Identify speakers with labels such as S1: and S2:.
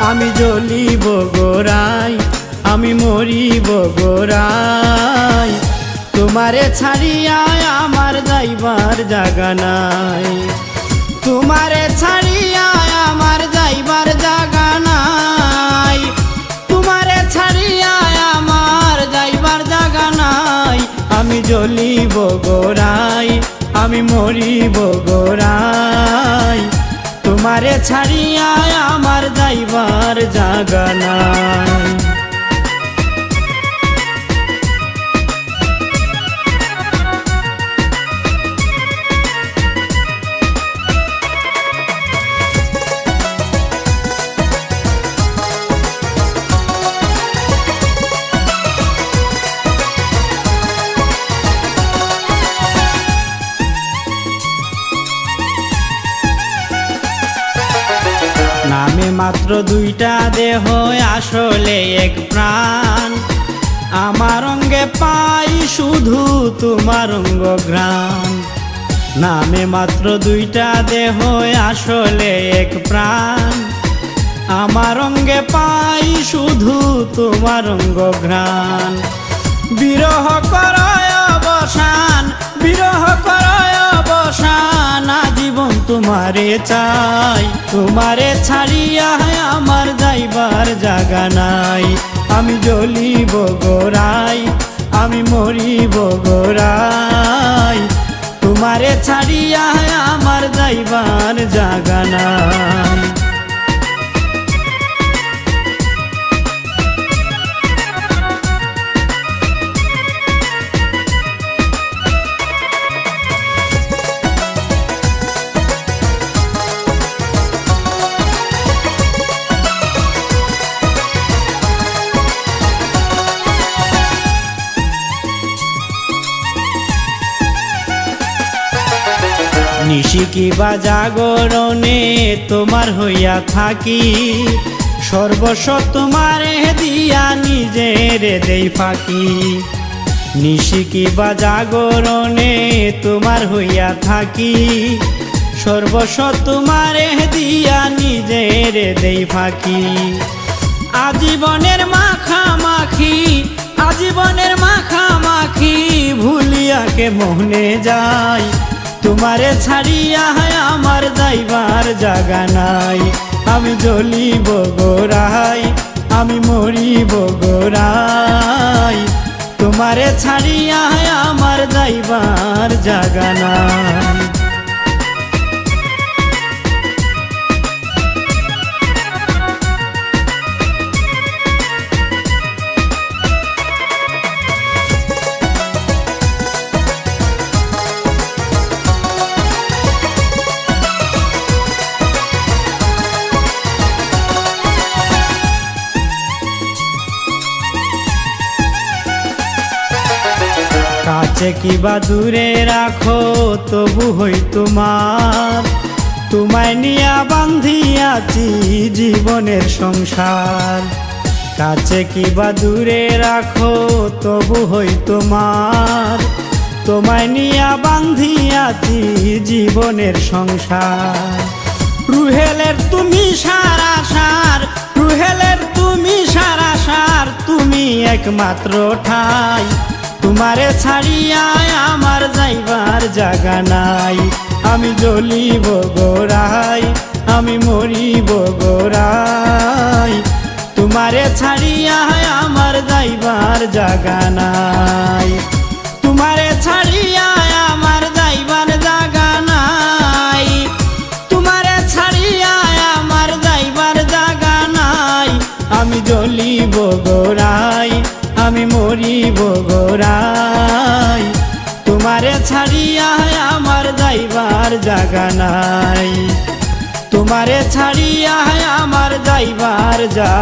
S1: আমি জ্বলিব গোরাই, আমি মরিব গোরাই, তোমারে ছাড়িয়া আমার যাইবার জাগা নাই। তোমারে ছাড়িয়া আমার যাইবার জাগা নাই, তোমারে ছাড়িয়া আমার যাইবার জাগা নাই। আমি জ্বলিব গোরাই, আমি মরিব গোরাই, তোমারে ছাড়িয়া আমার যাইবার জাগা নাই। নামে মাত্র দুইটা দেহ আসলে এক প্রাণ, আমার অঙ্গে পাই শুধু তোমার অঙ্গ ঘ্রাণ। নামে মাত্র দুইটা দেহ আসলে এক প্রাণ, আমার অঙ্গে পাই শুধু তোমার অঙ্গ ঘ্রাণ। বিরহ করয় অবসান, বিরহ করয় অবসান, আজীবন তোমারে চাই। তোমারে ছাড়িয়া আমার যাইবার জাগা নাই। আমি জ্বলিব গোরাই, আমি মরিব গোরাই, তোমারে ছাড়িয়া আমার যাইবার জাগা নাই। নিশি কিবা জাগরণে তোমার হইয়া থাকি, সর্বস্ব তোমারে দিয়া নিজের দেই ফাঁকি। নিশি কিবা জাগরণে তোমার হইয়া থাকি, সর্বস্ব তোমারে দিয়া নিজের দেই ফাঁকি। আজীবনের মাখামাখি, আজীবনের মাখামাখি, ভুলিয়াকে মোহনে যাই। তোমারে ছাড়িয়া আমার যাইবার জাগা নাই। আমি জ্বলিব গোরাই, আমি মরিব গোরাই, তোমারে ছাড়িয়া আমার যাইবার জাগা নাই। কাছে কিবা দূরে রাখো তবু হই তোমার, তোমায় নিয়া বান্ধিয়াছি জীবনের সংসার। কাছে কিবা দূরে রাখো তবু হই তোমার, তোমায় নিয়া বান্ধিয়াছি জীবনের সংসার। রুহেলের তুমি সারা সার, রুহেলের তুমি সারা সার, তুমি একমাত্র ঠাই। তোমারে ছাড়িয়া আমার যাইবার জাগা নাই। আমি জ্বলিব গোরাই, আমি মরিব গোরাই, তোমারে ছাড়িয়া আমার যাইবার জাগা নাই। তোমারে ছাড়িয়া আমার যাইবার জাগা নাই, তোমারে ছাড়িয়া আমার যাইবার জাগা নাই। আমি জ্বলিব গোরাই, আমি মরিব গোরাই, তোমারে ছাড়িয়া আমার যাইবার জাগা নাই। তোমারে ছাড়িয়া আমার যাইবার জাগা